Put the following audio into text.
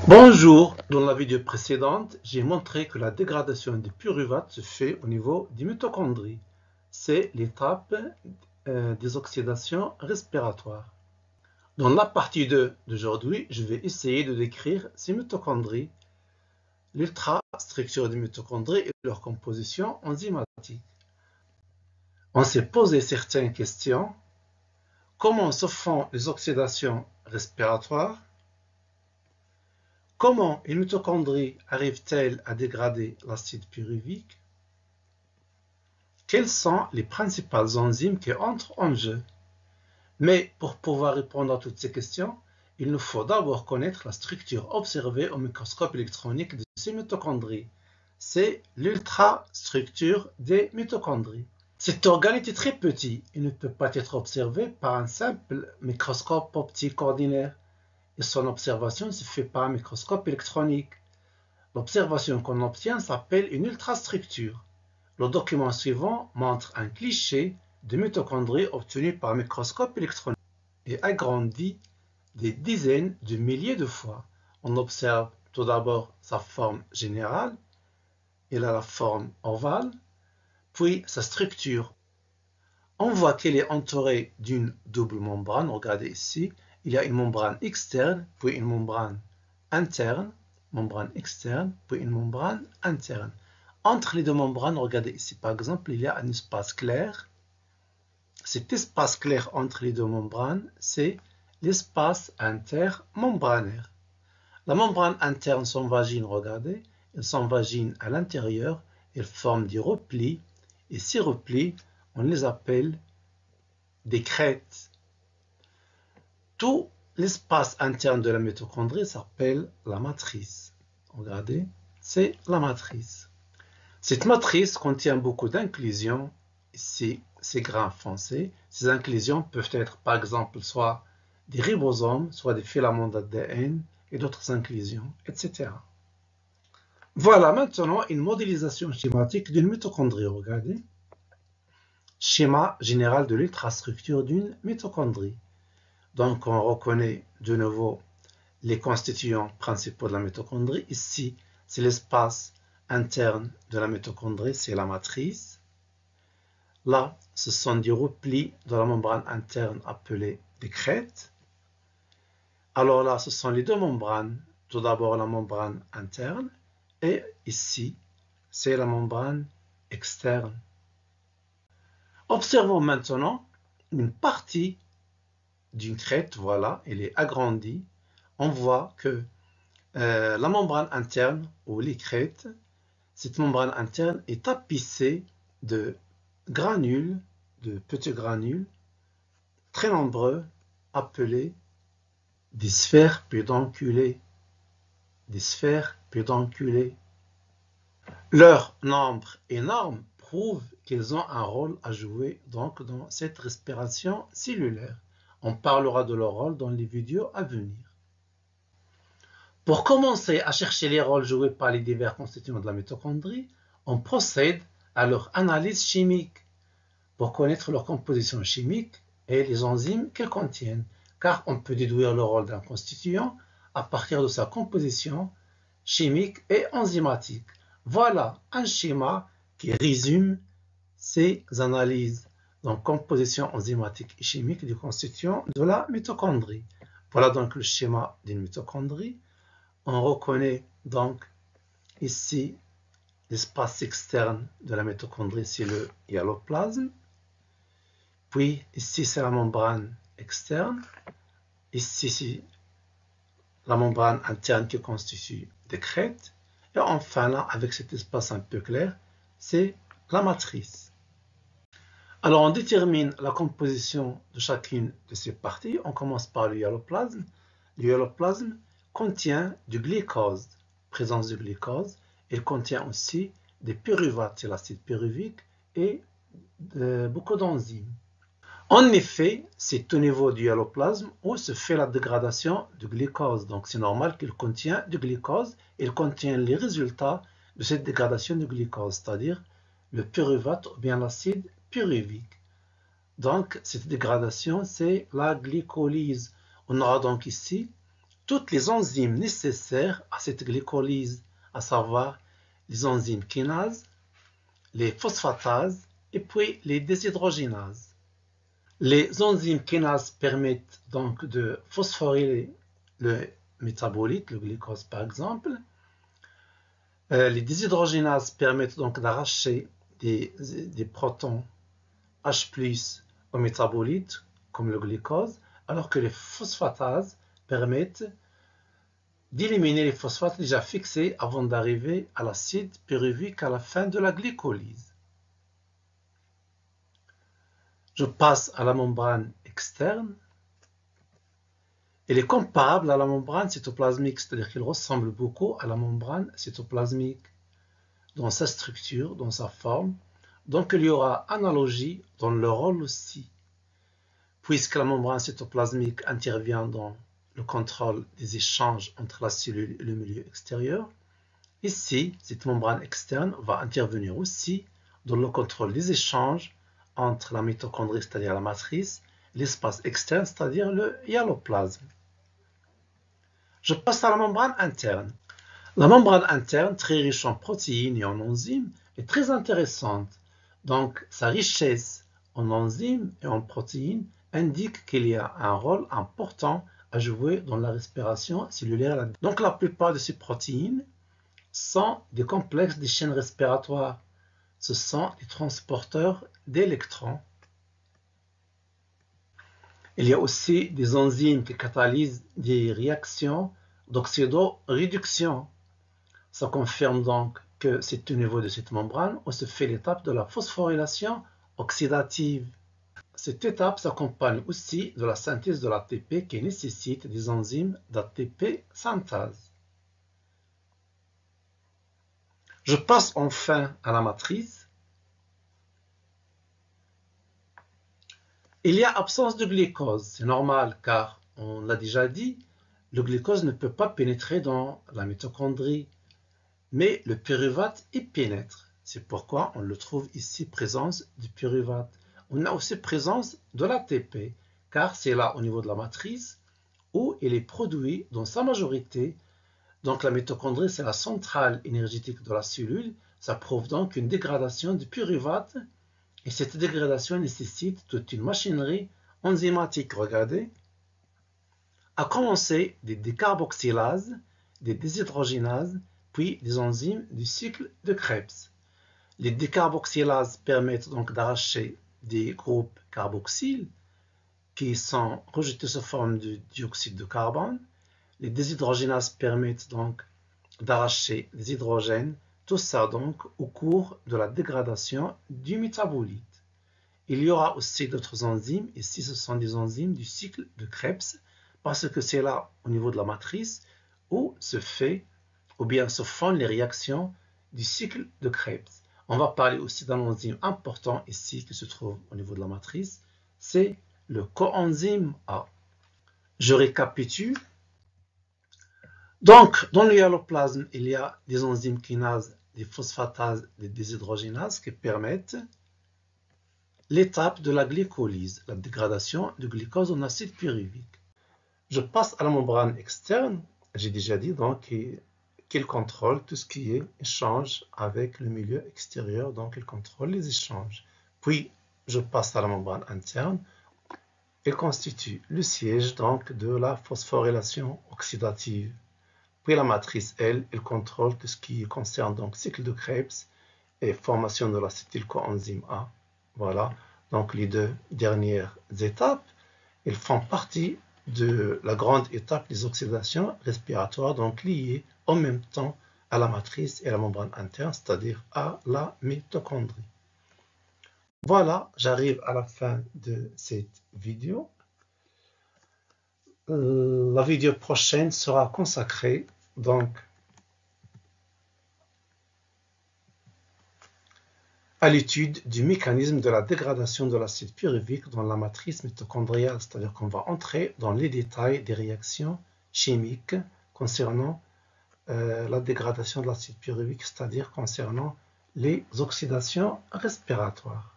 Bonjour, dans la vidéo précédente, j'ai montré que la dégradation des pyruvates se fait au niveau des mitochondries. C'est l'étape des oxydations respiratoires. Dans la partie 2 d'aujourd'hui, je vais essayer de décrire ces mitochondries, l'ultrastructure des mitochondries et leur composition enzymatique. On s'est posé certaines questions. Comment se font les oxydations respiratoires? Comment les mitochondries arrivent-elles à dégrader l'acide pyruvique? Quelles sont les principales enzymes qui entrent en jeu? Mais pour pouvoir répondre à toutes ces questions, il nous faut d'abord connaître la structure observée au microscope électronique de ces mitochondries. C'est l'ultrastructure des mitochondries. Cet organe est très petit et ne peut pas être observé par un simple microscope optique ordinaire. Et son observation se fait par un microscope électronique. L'observation qu'on obtient s'appelle une ultrastructure. Le document suivant montre un cliché de mitochondries obtenu par un microscope électronique et agrandi des dizaines de milliers de fois. On observe tout d'abord sa forme générale, il a la forme ovale, puis sa structure. On voit qu'elle est entourée d'une double membrane. Regardez ici, il y a une membrane externe, puis une membrane interne, puis une membrane interne. Entre les deux membranes, regardez ici, par exemple, il y a un espace clair. Cet espace clair entre les deux membranes, c'est l'espace intermembranaire. La membrane interne s'envagine, regardez, elle s'envagine à l'intérieur, elle forme des replis, et ces replis, on les appelle des crêtes. Tout l'espace interne de la mitochondrie s'appelle la matrice. Regardez, c'est la matrice. Cette matrice contient beaucoup d'inclusions. Ici, c'est gras foncé. Ces inclusions peuvent être, par exemple, soit des ribosomes, soit des filaments d'ADN et d'autres inclusions, etc. Voilà maintenant une modélisation schématique d'une mitochondrie. Regardez. Schéma général de l'ultrastructure d'une mitochondrie. Donc, on reconnaît de nouveau les constituants principaux de la mitochondrie. Ici, c'est l'espace interne de la mitochondrie, c'est la matrice. Là, ce sont des replis de la membrane interne appelés des crêtes. Alors là, ce sont les deux membranes. Tout d'abord, la membrane interne. Et ici, c'est la membrane externe. Observons maintenant une partie d'une crête, voilà, elle est agrandie. On voit que la membrane interne, ou les crêtes, cette membrane interne est tapissée de granules, de petits granules, très nombreux, appelés des sphères pédonculées. Des sphères pédonculées. Leur nombre énorme prouve qu'ils ont un rôle à jouer donc dans cette respiration cellulaire. On parlera de leur rôle dans les vidéos à venir. Pour commencer à chercher les rôles joués par les divers constituants de la mitochondrie, on procède à leur analyse chimique pour connaître leur composition chimique et les enzymes qu'elles contiennent, car on peut déduire le rôle d'un constituant à partir de sa composition chimique et enzymatique. Voilà un schéma qui résume ces analyses, donc composition enzymatique et chimique du constituant de la mitochondrie. Voilà donc le schéma d'une mitochondrie. On reconnaît donc ici l'espace externe de la mitochondrie, c'est le hyaloplasme. Puis ici, c'est la membrane externe. Ici, c'est la membrane interne qui constitue des crêtes. Et enfin, là, avec cet espace un peu clair, c'est la matrice. Alors, on détermine la composition de chacune de ces parties. On commence par le hyaloplasme. Le hyaloplasme contient du glucose, présence de glucose. Il contient aussi des pyruvates, c'est l'acide pyruvique, et beaucoup d'enzymes. En effet, c'est au niveau du hyaloplasme où se fait la dégradation du glucose. Donc, c'est normal qu'il contient du glucose. Il contient les résultats de cette dégradation du glucose, c'est-à-dire le pyruvate ou bien l'acide pyruvique. Donc, cette dégradation, c'est la glycolyse. On aura donc ici toutes les enzymes nécessaires à cette glycolyse, à savoir les enzymes kinases, les phosphatases et puis les déshydrogénases. Les enzymes kinases permettent donc de phosphoryler le métabolite, le glucose par exemple. Les déshydrogénases permettent donc d'arracher des protons H+ au métabolite, comme le glucose, alors que les phosphatases permettent d'éliminer les phosphates déjà fixés avant d'arriver à l'acide pyruvique à la fin de la glycolyse. Je passe à la membrane externe. Elle est comparable à la membrane cytoplasmique, c'est-à-dire qu'elle ressemble beaucoup à la membrane cytoplasmique dans sa structure, dans sa forme. Donc il y aura analogie dans le rôle aussi, puisque la membrane cytoplasmique intervient dans le contrôle des échanges entre la cellule et le milieu extérieur. Ici, cette membrane externe va intervenir aussi dans le contrôle des échanges entre la mitochondrie, c'est-à-dire la matrice, et l'espace externe, c'est-à-dire le hyaloplasme. Je passe à la membrane interne. La membrane interne, très riche en protéines et en enzymes, est très intéressante. Donc, sa richesse en enzymes et en protéines indique qu'il y a un rôle important à jouer dans la respiration cellulaire. Donc, la plupart de ces protéines sont des complexes des chaînes respiratoires. Ce sont des transporteurs d'électrons. Il y a aussi des enzymes qui catalysent des réactions d'oxydoréduction. Ça confirme donc que c'est au niveau de cette membrane où se fait l'étape de la phosphorylation oxydative. Cette étape s'accompagne aussi de la synthèse de l'ATP qui nécessite des enzymes d'ATP synthase. Je passe enfin à la matrice. Il y a absence de glucose, c'est normal car, on l'a déjà dit, le glucose ne peut pas pénétrer dans la mitochondrie, mais le pyruvate y pénètre. C'est pourquoi on le trouve ici présence du pyruvate. On a aussi présence de l'ATP, car c'est là au niveau de la matrice où il est produit dans sa majorité. Donc la mitochondrie, c'est la centrale énergétique de la cellule. Ça prouve donc une dégradation du pyruvate. Et cette dégradation nécessite toute une machinerie enzymatique. Regardez. À commencer des décarboxylases, des déshydrogénases, puis des enzymes du cycle de Krebs. Les décarboxylases permettent donc d'arracher des groupes carboxyles qui sont rejetés sous forme de dioxyde de carbone. Les déshydrogénases permettent donc d'arracher des hydrogènes, tout ça donc au cours de la dégradation du métabolite. Il y aura aussi d'autres enzymes, ici ce sont des enzymes du cycle de Krebs, parce que c'est là au niveau de la matrice où se font les réactions du cycle de Krebs. On va parler aussi d'un enzyme important ici qui se trouve au niveau de la matrice, c'est le coenzyme A. Je récapitule. Donc, dans le hyaloplasme, il y a des enzymes kinases, des phosphatases, des déshydrogénases qui permettent l'étape de la glycolyse, la dégradation du glucose en acide pyruvique. Je passe à la membrane externe. J'ai déjà dit donc qu'il contrôle tout ce qui est échange avec le milieu extérieur, donc il contrôle les échanges. Puis, je passe à la membrane interne. Elle constitue le siège donc de la phosphorylation oxydative. Puis la matrice, elle contrôle tout ce qui concerne donc cycle de Krebs et formation de l'acétylcoenzyme A. Voilà, donc les deux dernières étapes, elles font partie de la grande étape des oxydations respiratoires, donc liées en même temps à la matrice et à la membrane interne, c'est-à-dire à la mitochondrie. Voilà, j'arrive à la fin de cette vidéo. La vidéo prochaine sera consacrée donc à l'étude du mécanisme de la dégradation de l'acide pyruvique dans la matrice mitochondriale, c'est-à-dire qu'on va entrer dans les détails des réactions chimiques concernant la dégradation de l'acide pyruvique, c'est-à-dire concernant les oxydations respiratoires.